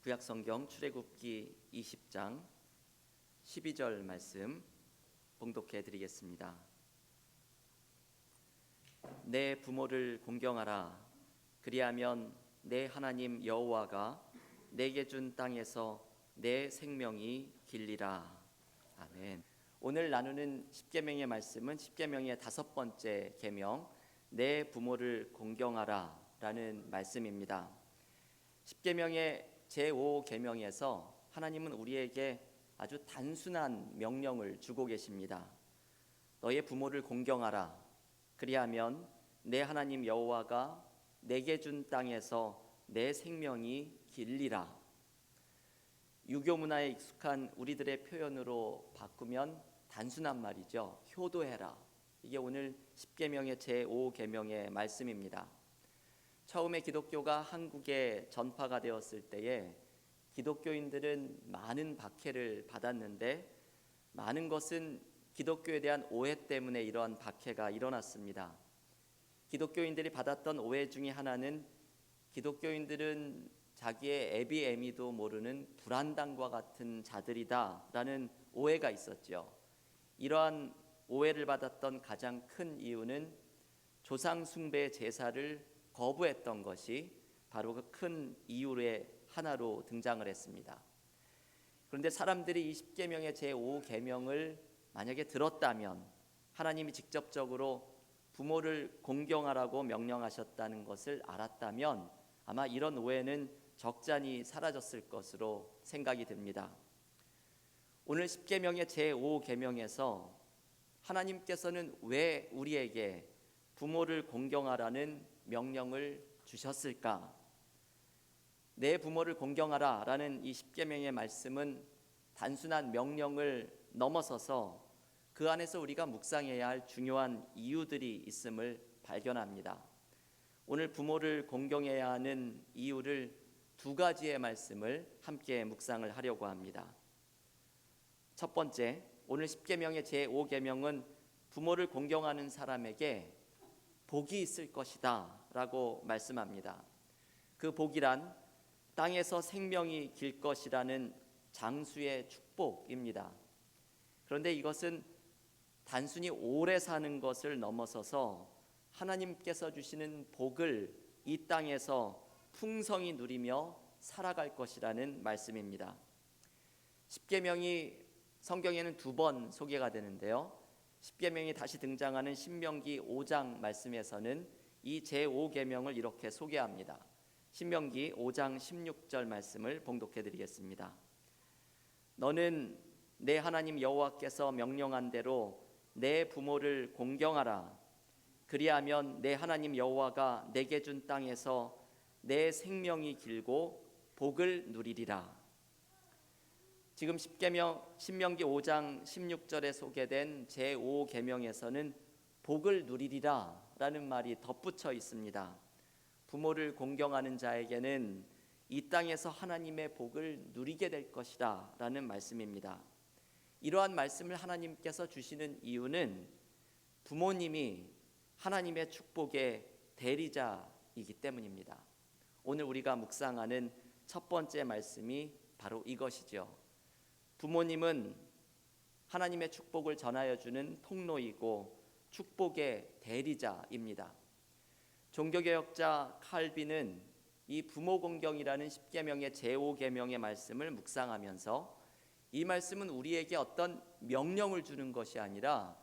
구약성경 출애굽기 20장 12절 말씀 봉독해 드리겠습니다. 내 부모를 공경하라. 그리하면 내 하나님 여호와가 내게 준 땅에서 내 생명이 길리라. 아멘. 오늘 나누는 십계명의 말씀은 십계명의 5번째 계명, 내 부모를 공경하라 라는 말씀입니다. 십계명의 제5계명에서 하나님은 우리에게 아주 단순한 명령을 주고 계십니다. 너의 부모를 공경하라. 그리하면 내 하나님 여호와가 내게 준 땅에서 내 생명이 길리라. 유교 문화에 익숙한 우리들의 표현으로 바꾸면 단순한 말이죠. 효도해라. 이게 오늘 십계명의 제5계명의 말씀입니다. 처음에 기독교가 한국에 전파가 되었을 때에 기독교인들은 많은 박해를 받았는데 많은 것은 기독교에 대한 오해 때문에 이러한 박해가 일어났습니다. 기독교인들이 받았던 오해 중에 하나는 기독교인들은 자기의 애비애미도 모르는 불안당과 같은 자들이다 라는 오해가 있었죠. 이러한 오해를 받았던 가장 큰 이유는 조상 숭배 제사를 거부했던 것이 바로 그 큰 이유의 하나로 등장을 했습니다. 그런데 사람들이 이 십계명의 제5계명을 만약에 들었다면 하나님이 직접적으로 부모를 공경하라고 명령하셨다는 것을 알았다면 아마 이런 오해는 적잖이 사라졌을 것으로 생각이 듭니다. 오늘 십계명의 제5계명에서 하나님께서는 왜 우리에게 부모를 공경하라는 명령을 주셨을까? 내 부모를 공경하라 라는 이 십계명의 말씀은 단순한 명령을 넘어서서 그 안에서 우리가 묵상해야 할 중요한 이유들이 있음을 발견합니다. 오늘 부모를 공경해야 하는 이유를 2가지의 말씀을 함께 묵상을 하려고 합니다. 첫 번째, 오늘 십계명의 제5계명은 부모를 공경하는 사람에게 복이 있을 것이다 라고 말씀합니다. 그 복이란 땅에서 생명이 길 것이라는 장수의 축복입니다. 그런데 이것은 단순히 오래 사는 것을 넘어서서 하나님께서 주시는 복을 이 땅에서 풍성히 누리며 살아갈 것이라는 말씀입니다. 십계명이 성경에는 2번 소개가 되는데요. 십계명이 다시 등장하는 신명기 5장 말씀에서는 이 제5계명을 이렇게 소개합니다. 신명기 5장 16절 말씀을 봉독해 드리겠습니다. 너는 내 하나님 여호와께서 명령한 대로 내 부모를 공경하라. 그리하면 내 하나님 여호와가 내게 준 땅에서 내 생명이 길고 복을 누리리라. 지금 신명기 5장 16절에 소개된 제5계명에서는 복을 누리리라 라는 말이 덧붙여 있습니다. 부모를 공경하는 자에게는 이 땅에서 하나님의 복을 누리게 될 것이다 라는 말씀입니다. 이러한 말씀을 하나님께서 주시는 이유는 부모님이 하나님의 축복의 대리자이기 때문입니다. 오늘 우리가 묵상하는 첫 번째 말씀이 바로 이것이죠. 부모님은 하나님의 축복을 전하여 주는 통로이고 축복의 대리자입니다. 종교개혁자 칼빈은 이 부모 공경이라는 십계명의 제5계명의 말씀을 묵상하면서 이 말씀은 우리에게 어떤 명령을 주는 것이 아니라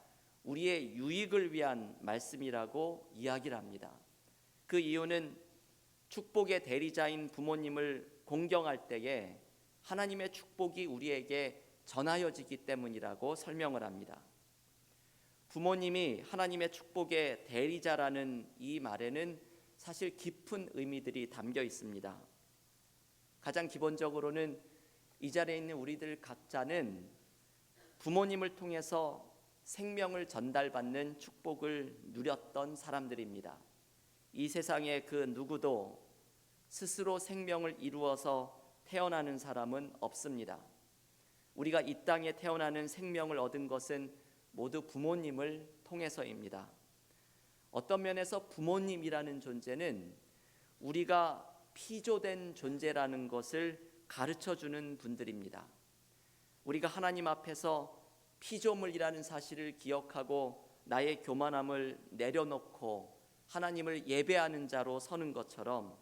우리의 유익을 위한 말씀이라고 이야기를 합니다. 그 이유는 축복의 대리자인 부모님을 공경할 때에 하나님의 축복이 우리에게 전하여지기 때문이라고 설명을 합니다. 부모님이 하나님의 축복의 대리자라는 이 말에는 사실 깊은 의미들이 담겨 있습니다. 가장 기본적으로는 이 자리에 있는 우리들 각자는 부모님을 통해서 생명을 전달받는 축복을 누렸던 사람들입니다. 이 세상에 그 누구도 스스로 생명을 이루어서 태어나는 사람은 없습니다. 우리가 이 땅에 태어나는 생명을 얻은 것은 모두 부모님을 통해서입니다. 어떤 면에서 부모님이라는 존재는 우리가 피조된 존재라는 것을 가르쳐 주는 분들입니다. 우리가 하나님 앞에서 피조물이라는 사실을 기억하고 나의 교만함을 내려놓고 하나님을 예배하는 자로 서는 것처럼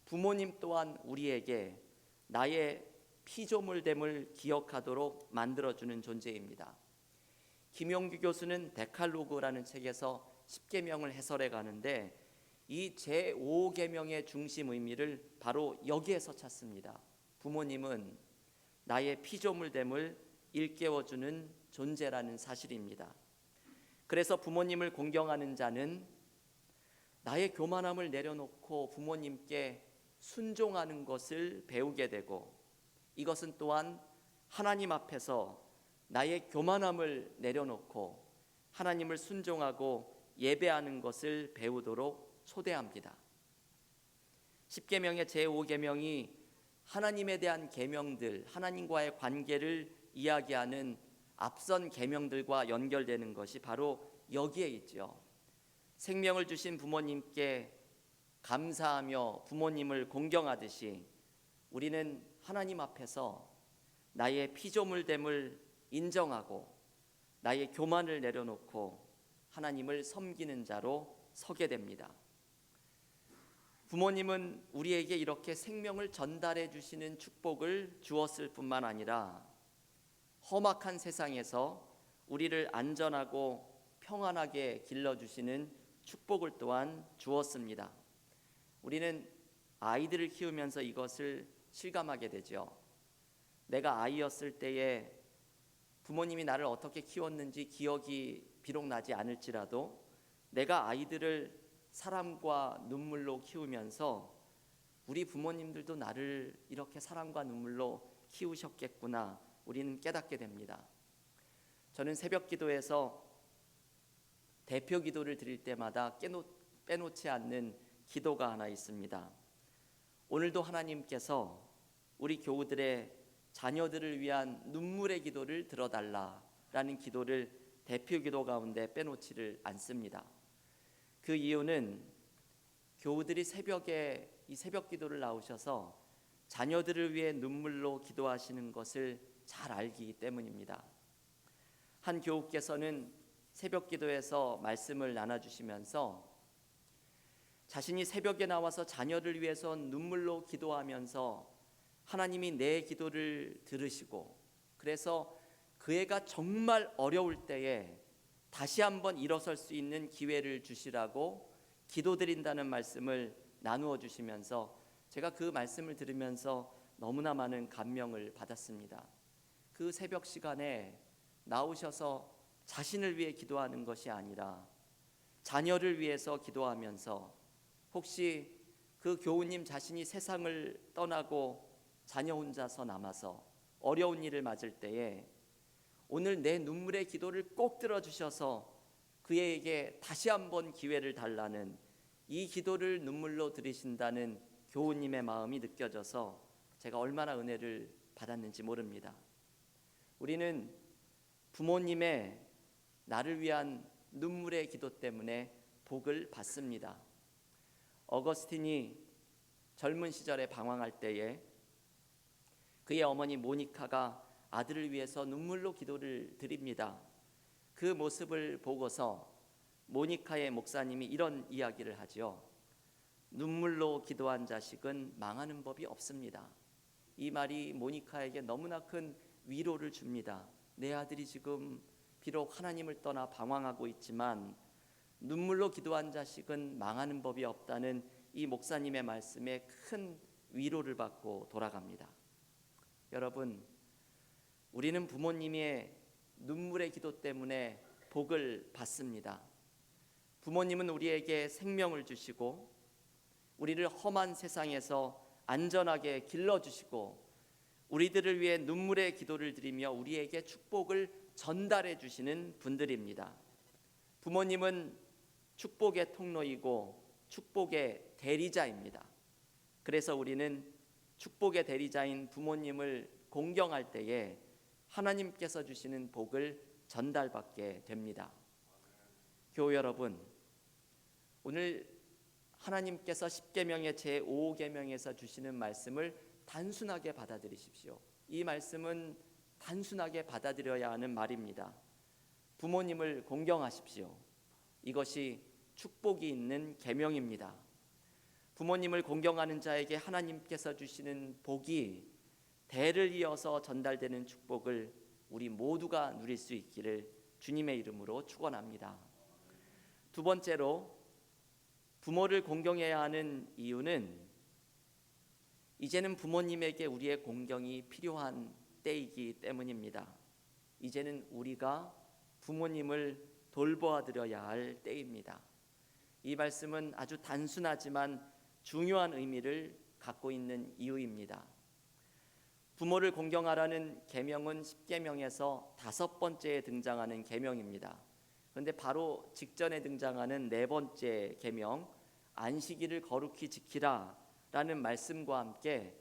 부모님 또한 우리에게 나의 피조물됨을 기억하도록 만들어주는 존재입니다. 김용규 교수는 데칼로그라는 책에서 10계명을 해설해 가는데 이 제5계명의 중심 의미를 바로 여기에서 찾습니다. 부모님은 나의 피조물됨을 일깨워주는 존재라는 사실입니다. 그래서 부모님을 공경하는 자는 나의 교만함을 내려놓고 부모님께 순종하는 것을 배우게 되고, 이것은 또한 하나님 앞에서 나의 교만함을 내려놓고 하나님을 순종하고 예배하는 것을 배우도록 초대합니다. 10계명의 제5계명이 하나님에 대한 계명들, 하나님과의 관계를 이야기하는 앞선 계명들과 연결되는 것이 바로 여기에 있죠. 생명을 주신 부모님께 감사하며 부모님을 공경하듯이 우리는 하나님 앞에서 나의 피조물됨을 인정하고 나의 교만을 내려놓고 하나님을 섬기는 자로 서게 됩니다. 부모님은 우리에게 이렇게 생명을 전달해 주시는 축복을 주었을 뿐만 아니라 험악한 세상에서 우리를 안전하고 평안하게 길러주시는 축복을 또한 주었습니다. 우리는 아이들을 키우면서 이것을 실감하게 되죠. 내가 아이였을 때에 부모님이 나를 어떻게 키웠는지 기억이 비록 나지 않을지라도 내가 아이들을 사랑과 눈물로 키우면서 우리 부모님들도 나를 이렇게 사랑과 눈물로 키우셨겠구나, 우리는 깨닫게 됩니다. 저는 새벽 기도에서 대표 기도를 드릴 때마다 빼놓지 않는 기도가 하나 있습니다. 오늘도 하나님께서 우리 교우들의 자녀들을 위한 눈물의 기도를 들어달라라는 기도를 대표 기도 가운데 빼놓지를 않습니다. 그 이유는 교우들이 새벽에 이 새벽 기도를 나오셔서 자녀들을 위해 눈물로 기도하시는 것을 잘 알기 때문입니다. 한 교우께서는 새벽 기도에서 말씀을 나눠주시면서 자신이 새벽에 나와서 자녀를 위해서 눈물로 기도하면서 하나님이 내 기도를 들으시고, 그래서 그 애가 정말 어려울 때에 다시 한번 일어설 수 있는 기회를 주시라고 기도드린다는 말씀을 나누어 주시면서 제가 그 말씀을 들으면서 너무나 많은 감명을 받았습니다. 그 새벽 시간에 나오셔서 자신을 위해 기도하는 것이 아니라 자녀를 위해서 기도하면서, 혹시 그 교우님 자신이 세상을 떠나고 자녀 혼자서 남아서 어려운 일을 맞을 때에 오늘 내 눈물의 기도를 꼭 들어주셔서 그에게 다시 한번 기회를 달라는, 이 기도를 눈물로 들으신다는 교우님의 마음이 느껴져서 제가 얼마나 은혜를 받았는지 모릅니다. 우리는 부모님의 나를 위한 눈물의 기도 때문에 복을 받습니다. 어거스틴이 젊은 시절에 방황할 때에 그의 어머니 모니카가 아들을 위해서 눈물로 기도를 드립니다. 그 모습을 보고서 모니카의 목사님이 이런 이야기를 하죠. 눈물로 기도한 자식은 망하는 법이 없습니다. 이 말이 모니카에게 너무나 큰 위로를 줍니다. 내 아들이 지금 비록 하나님을 떠나 방황하고 있지만 눈물로 기도한 자식은 망하는 법이 없다는 이 목사님의 말씀에 큰 위로를 받고 돌아갑니다. 여러분, 우리는 부모님의 눈물의 기도 때문에 복을 받습니다. 부모님은 우리에게 생명을 주시고 우리를 험한 세상에서 안전하게 길러주시고 우리들을 위해 눈물의 기도를 드리며 우리에게 축복을 전달해 주시는 분들입니다. 부모님은 축복의 통로이고 축복의 대리자입니다. 그래서 우리는 축복의 대리자인 부모님을 공경할 때에 하나님께서 주시는 복을 전달받게 됩니다. 교우 여러분, 오늘 하나님께서 10계명의 제5계명에서 주시는 말씀을 단순하게 받아들이십시오. 이 말씀은 단순하게 받아들여야 하는 말입니다. 부모님을 공경하십시오. 이것이 축복이 있는 계명입니다. 부모님을 공경하는 자에게 하나님께서 주시는 복이 대를 이어서 전달되는 축복을 우리 모두가 누릴 수 있기를 주님의 이름으로 축원합니다. 두 번째로 부모를 공경해야 하는 이유는 이제는 부모님에게 우리의 공경이 필요한 때이기 때문입니다. 이제는 우리가 부모님을 돌보아 드려야 할 때입니다. 이 말씀은 아주 단순하지만 중요한 의미를 갖고 있는 이유입니다. 부모를 공경하라는 계명은 10계명에서 5번째에 등장하는 계명입니다. 그런데 바로 직전에 등장하는 4번째 계명, 안식일을 거룩히 지키라 라는 말씀과 함께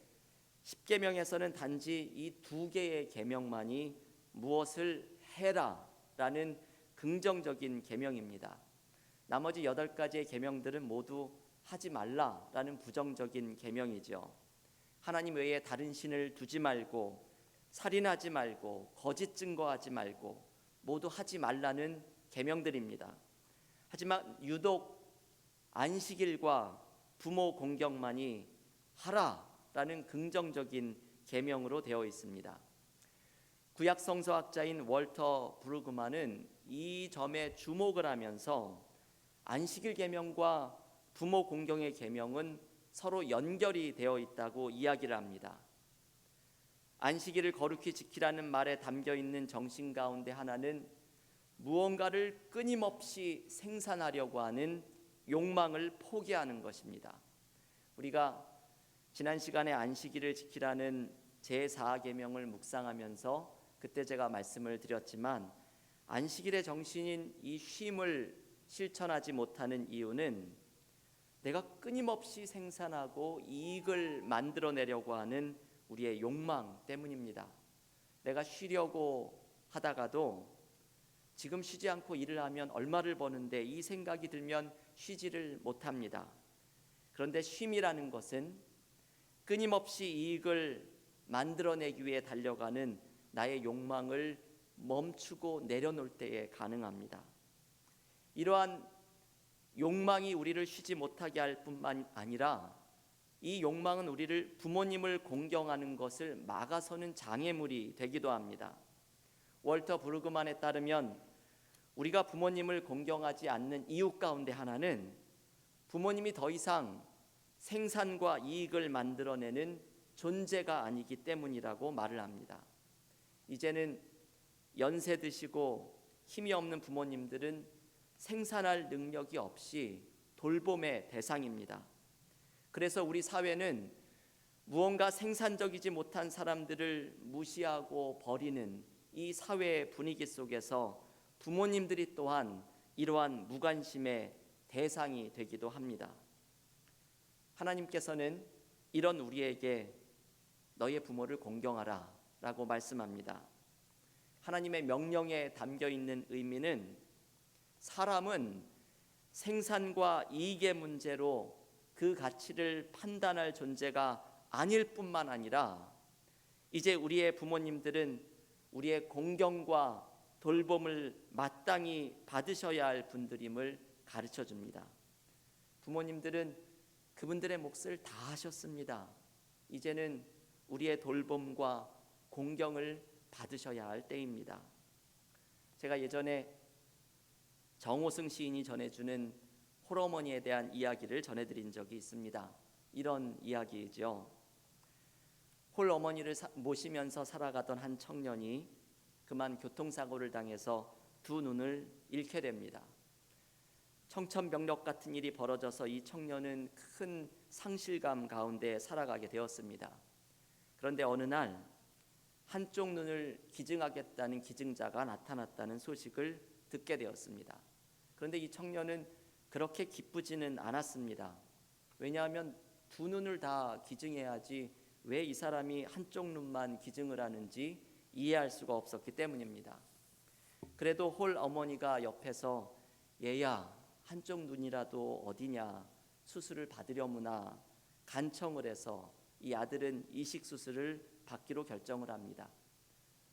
10계명에서는 단지 이 2개의 계명만이 무엇을 해라 라는 긍정적인 계명입니다. 나머지 8가지의 계명들은 모두 하지 말라라는 부정적인 계명이죠. 하나님 외에 다른 신을 두지 말고, 살인하지 말고, 거짓 증거하지 말고, 모두 하지 말라는 계명들입니다. 하지만 유독 안식일과 부모 공경만이 하라라는 긍정적인 계명으로 되어 있습니다. 구약 성서학자인 월터 브루그만은 이 점에 주목을 하면서 안식일 계명과 부모 공경의 계명은 서로 연결이 되어 있다고 이야기를 합니다. 안식일을 거룩히 지키라는 말에 담겨 있는 정신 가운데 하나는 무언가를 끊임없이 생산하려고 하는 욕망을 포기하는 것입니다. 우리가 지난 시간에 안식일을 지키라는 제4계명을 묵상하면서 그때 제가 말씀을 드렸지만 안식일의 정신인 이 쉼을 실천하지 못하는 이유는 내가 끊임없이 생산하고 이익을 만들어내려고 하는 우리의 욕망 때문입니다. 내가 쉬려고 하다가도 지금 쉬지 않고 일을 하면 얼마를 버는데 이 생각이 들면 쉬지를 못합니다. 그런데 쉼이라는 것은 끊임없이 이익을 만들어내기 위해 달려가는 나의 욕망을 멈추고 내려놓을 때에 가능합니다. 이러한 욕망이 우리를 쉬지 못하게 할 뿐만 아니라 이 욕망은 우리를 부모님을 공경하는 것을 막아서는 장애물이 되기도 합니다. 월터 브루그만에 따르면 우리가 부모님을 공경하지 않는 이유 가운데 하나는 부모님이 더 이상 생산과 이익을 만들어내는 존재가 아니기 때문이라고 말을 합니다. 이제는 연세 드시고 힘이 없는 부모님들은 생산할 능력이 없이 돌봄의 대상입니다. 그래서 우리 사회는 무언가 생산적이지 못한 사람들을 무시하고 버리는 이 사회의 분위기 속에서 부모님들이 또한 이러한 무관심의 대상이 되기도 합니다. 하나님께서는 이런 우리에게 너의 부모를 공경하라 라고 말씀합니다. 하나님의 명령에 담겨 있는 의미는 사람은 생산과 이익의 문제로 그 가치를 판단할 존재가 아닐 뿐만 아니라 이제 우리의 부모님들은 우리의 공경과 돌봄을 마땅히 받으셔야 할 분들임을 가르쳐 줍니다. 부모님들은 그분들의 몫을 다 하셨습니다. 이제는 우리의 돌봄과 공경을 받으셔야 할 때입니다. 제가 예전에 정호승 시인이 전해주는 홀어머니에 대한 이야기를 전해드린 적이 있습니다. 이런 이야기이죠. 홀어머니를 모시면서 살아가던 한 청년이 그만 교통사고를 당해서 두 눈을 잃게 됩니다. 청천벽력 같은 일이 벌어져서 이 청년은 큰 상실감 가운데 살아가게 되었습니다. 그런데 어느 날 한쪽 눈을 기증하겠다는 기증자가 나타났다는 소식을 듣게 되었습니다. 그런데 이 청년은 그렇게 기쁘지는 않았습니다. 왜냐하면 두 눈을 다 기증해야지 왜 이 사람이 한쪽 눈만 기증을 하는지 이해할 수가 없었기 때문입니다. 그래도 홀 어머니가 옆에서 얘야 한쪽 눈이라도 어디냐 수술을 받으려무나 간청을 해서 이 아들은 이식 수술을 받기로 결정을 합니다.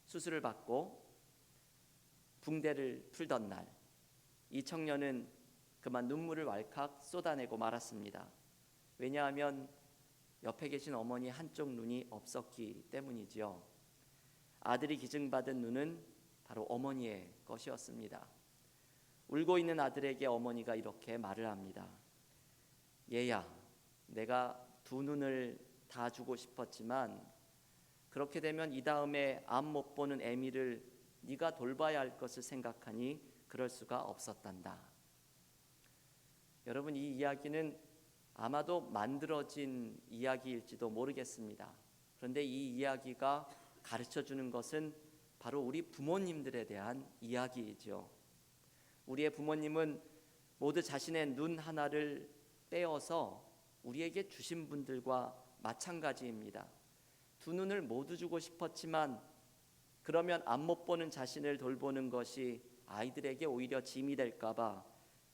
수술을 받고 붕대를 풀던 날, 이 청년은 그만 눈물을 왈칵 쏟아내고 말았습니다. 왜냐하면 옆에 계신 어머니 한쪽 눈이 없었기 때문이지요. 아들이 기증받은 눈은 바로 어머니의 것이었습니다. 울고 있는 아들에게 어머니가 이렇게 말을 합니다. 얘야, 내가 두 눈을 다 주고 싶었지만 그렇게 되면 이 다음에 앞 못 보는 애미를 네가 돌봐야 할 것을 생각하니 그럴 수가 없었단다. 여러분, 이 이야기는 아마도 만들어진 이야기일지도 모르겠습니다. 그런데 이 이야기가 가르쳐주는 것은 바로 우리 부모님들에 대한 이야기이죠. 우리의 부모님은 모두 자신의 눈 하나를 떼어서 우리에게 주신 분들과 마찬가지입니다. 두 눈을 모두 주고 싶었지만 그러면 앞 못 보는 자신을 돌보는 것이 아이들에게 오히려 짐이 될까 봐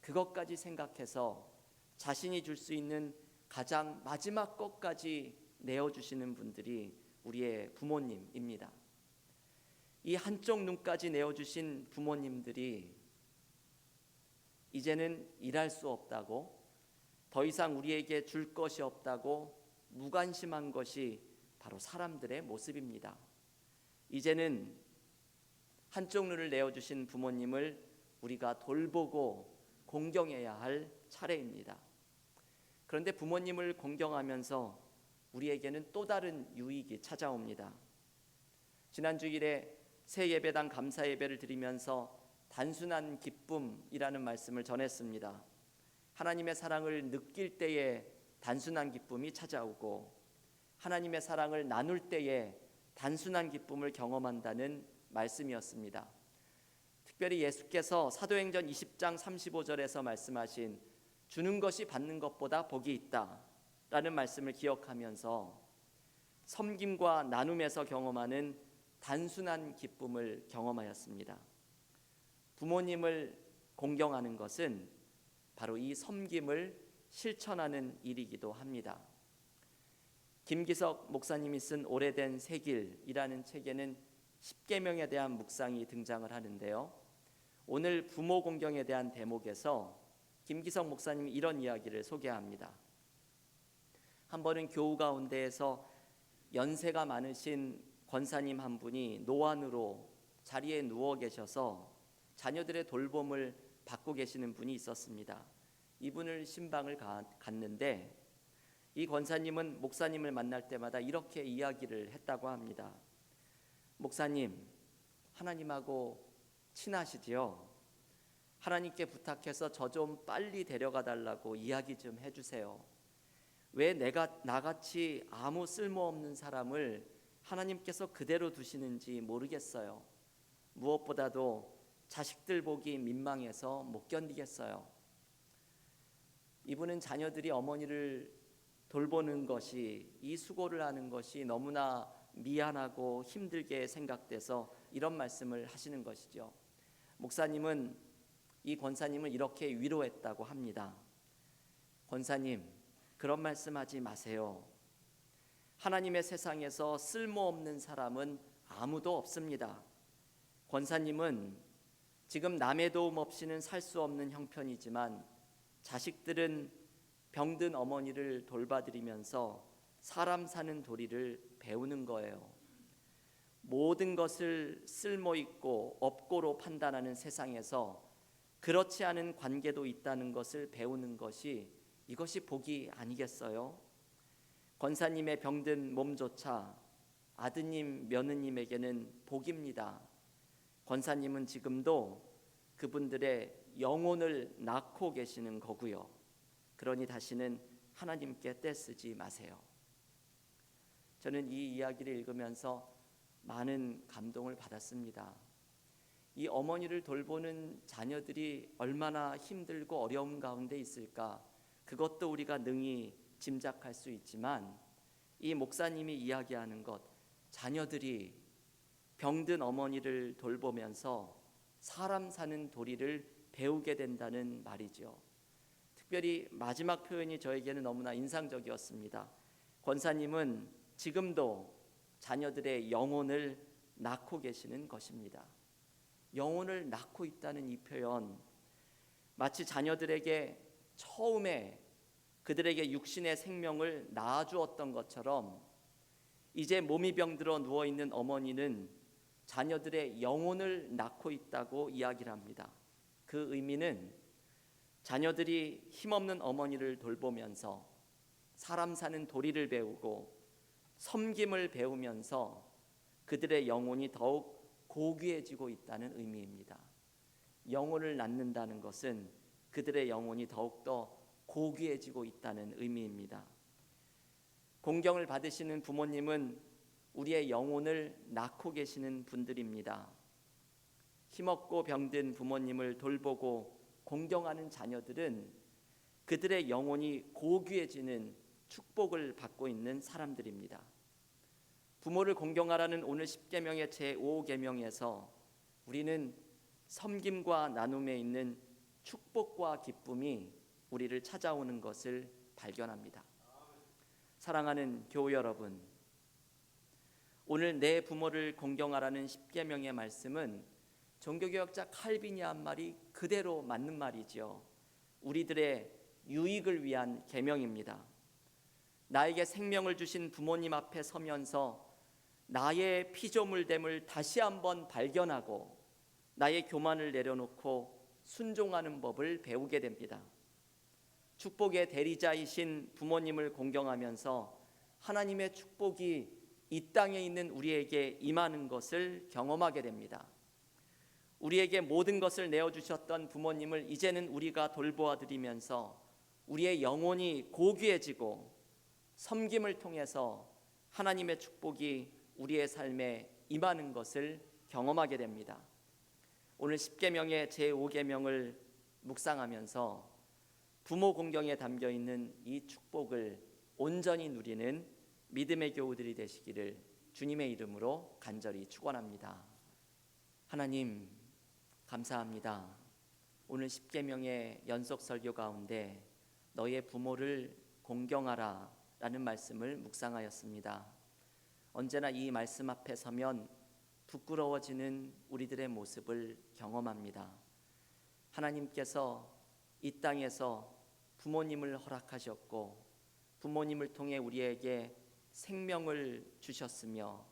그것까지 생각해서 자신이 줄 수 있는 가장 마지막 것까지 내어주시는 분들이 우리의 부모님입니다. 이 한쪽 눈까지 내어주신 부모님들이 이제는 일할 수 없다고, 더 이상 우리에게 줄 것이 없다고 무관심한 것이 바로 사람들의 모습입니다. 이제는 한쪽 눈을 내어주신 부모님을 우리가 돌보고 공경해야 할 차례입니다. 그런데 부모님을 공경하면서 우리에게는 또 다른 유익이 찾아옵니다. 지난 주일에 새 예배당 감사 예배를 드리면서 단순한 기쁨이라는 말씀을 전했습니다. 하나님의 사랑을 느낄 때에 단순한 기쁨이 찾아오고 하나님의 사랑을 나눌 때에 단순한 기쁨을 경험한다는 말씀이었습니다. 특별히 예수께서 사도행전 20장 35절에서 말씀하신 주는 것이 받는 것보다 복이 있다 라는 말씀을 기억하면서 섬김과 나눔에서 경험하는 단순한 기쁨을 경험하였습니다. 부모님을 공경하는 것은 바로 이 섬김을 실천하는 일이기도 합니다. 김기석 목사님이 쓴 오래된 새길이라는 책에는 10계명에 대한 묵상이 등장을 하는데요. 오늘 부모 공경에 대한 대목에서 김기석 목사님이 이런 이야기를 소개합니다. 한 번은 교우 가운데에서 연세가 많으신 권사님 한 분이 노안으로 자리에 누워 계셔서 자녀들의 돌봄을 받고 계시는 분이 있었습니다. 이분을 신방을 갔는데 이 권사님은 목사님을 만날 때마다 이렇게 이야기를 했다고 합니다. 목사님, 하나님하고 친하시지요? 하나님께 부탁해서 저 좀 빨리 데려가 달라고 이야기 좀 해주세요. 왜 내가 나같이 아무 쓸모없는 사람을 하나님께서 그대로 두시는지 모르겠어요. 무엇보다도 자식들 보기 민망해서 못 견디겠어요. 이분은 자녀들이 어머니를 돌보는 것이, 이 수고를 하는 것이 너무나 미안하고 힘들게 생각돼서 이런 말씀을 하시는 것이죠. 목사님은 이 권사님을 이렇게 위로했다고 합니다. 권사님, 그런 말씀하지 마세요. 하나님의 세상에서 쓸모없는 사람은 아무도 없습니다. 권사님은 지금 남의 도움 없이는 살 수 없는 형편이지만 자식들은 병든 어머니를 돌봐드리면서 사람 사는 도리를 배우는 거예요. 모든 것을 쓸모있고 없고로 판단하는 세상에서 그렇지 않은 관계도 있다는 것을 배우는 것이, 이것이 복이 아니겠어요? 권사님의 병든 몸조차 아드님, 며느님에게는 복입니다. 권사님은 지금도 그분들의 영혼을 낳고 계시는 거고요. 그러니 다시는 하나님께 떼쓰지 마세요. 저는 이 이야기를 읽으면서 많은 감동을 받았습니다. 이 어머니를 돌보는 자녀들이 얼마나 힘들고 어려움 가운데 있을까, 그것도 우리가 능히 짐작할 수 있지만 이 목사님이 이야기하는 것, 자녀들이 병든 어머니를 돌보면서 사람 사는 도리를 배우게 된다는 말이죠. 특별히 마지막 표현이 저에게는 너무나 인상적이었습니다. 권사님은 지금도 자녀들의 영혼을 낳고 계시는 것입니다. 영혼을 낳고 있다는 이 표현, 마치 자녀들에게 처음에 그들에게 육신의 생명을 낳아주었던 것처럼 이제 몸이 병들어 누워있는 어머니는 자녀들의 영혼을 낳고 있다고 이야기를 합니다. 그 의미는 자녀들이 힘없는 어머니를 돌보면서 사람 사는 도리를 배우고 섬김을 배우면서 그들의 영혼이 더욱 고귀해지고 있다는 의미입니다. 영혼을 낳는다는 것은 그들의 영혼이 더욱더 고귀해지고 있다는 의미입니다. 공경을 받으시는 부모님은 우리의 영혼을 낳고 계시는 분들입니다. 힘없고 병든 부모님을 돌보고 공경하는 자녀들은 그들의 영혼이 고귀해지는 축복을 받고 있는 사람들입니다. 부모를 공경하라는 오늘 10계명의 제5계명에서 우리는 섬김과 나눔에 있는 축복과 기쁨이 우리를 찾아오는 것을 발견합니다. 사랑하는 교우 여러분, 오늘 내 부모를 공경하라는 10계명의 말씀은 종교개혁자 칼빈이 한 말이 그대로 맞는 말이죠. 우리들의 유익을 위한 계명입니다. 나에게 생명을 주신 부모님 앞에 서면서 나의 피조물됨을 다시 한번 발견하고 나의 교만을 내려놓고 순종하는 법을 배우게 됩니다. 축복의 대리자이신 부모님을 공경하면서 하나님의 축복이 이 땅에 있는 우리에게 임하는 것을 경험하게 됩니다. 우리에게 모든 것을 내어주셨던 부모님을 이제는 우리가 돌보아 드리면서 우리의 영혼이 고귀해지고 섬김을 통해서 하나님의 축복이 우리의 삶에 임하는 것을 경험하게 됩니다. 오늘 10계명의 제5계명을 묵상하면서 부모 공경에 담겨 있는 이 축복을 온전히 누리는 믿음의 교우들이 되시기를 주님의 이름으로 간절히 축원합니다. 하나님 감사합니다. 오늘 10계명의 연속 설교 가운데 너의 부모를 공경하라 라는 말씀을 묵상하였습니다. 언제나 이 말씀 앞에 서면 부끄러워지는 우리들의 모습을 경험합니다. 하나님께서 이 땅에서 부모님을 허락하셨고 부모님을 통해 우리에게 생명을 주셨으며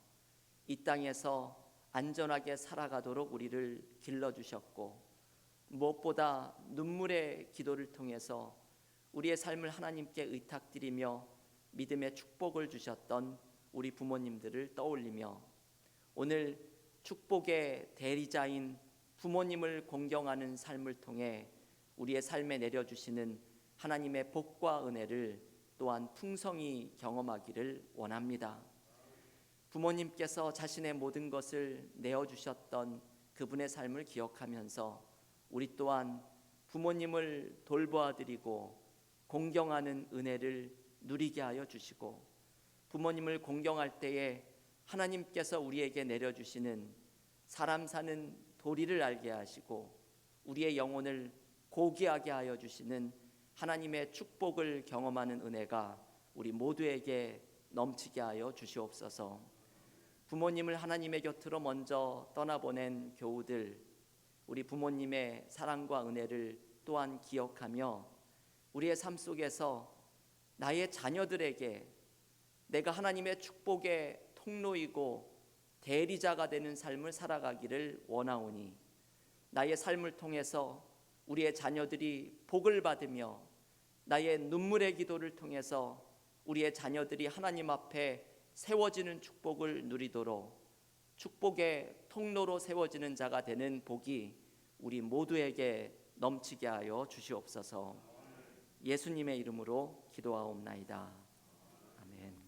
이 땅에서 안전하게 살아가도록 우리를 길러주셨고 무엇보다 눈물의 기도를 통해서 우리의 삶을 하나님께 의탁드리며 믿음의 축복을 주셨던 우리 부모님들을 떠올리며 오늘 축복의 대리자인 부모님을 공경하는 삶을 통해 우리의 삶에 내려주시는 하나님의 복과 은혜를 또한 풍성히 경험하기를 원합니다. 부모님께서 자신의 모든 것을 내어주셨던 그분의 삶을 기억하면서 우리 또한 부모님을 돌보아드리고 공경하는 은혜를 누리게 하여 주시고 부모님을 공경할 때에 하나님께서 우리에게 내려주시는 사람 사는 도리를 알게 하시고 우리의 영혼을 고귀하게 하여 주시는 하나님의 축복을 경험하는 은혜가 우리 모두에게 넘치게 하여 주시옵소서. 부모님을 하나님의 곁으로 먼저 떠나보낸 교우들, 우리 부모님의 사랑과 은혜를 또한 기억하며 우리의 삶 속에서 나의 자녀들에게 내가 하나님의 축복의 통로이고 대리자가 되는 삶을 살아가기를 원하오니 나의 삶을 통해서 우리의 자녀들이 복을 받으며 나의 눈물의 기도를 통해서 우리의 자녀들이 하나님 앞에 세워지는 축복을 누리도록 축복의 통로로 세워지는 자가 되는 복이 우리 모두에게 넘치게 하여 주시옵소서. 예수님의 이름으로 기도하옵나이다.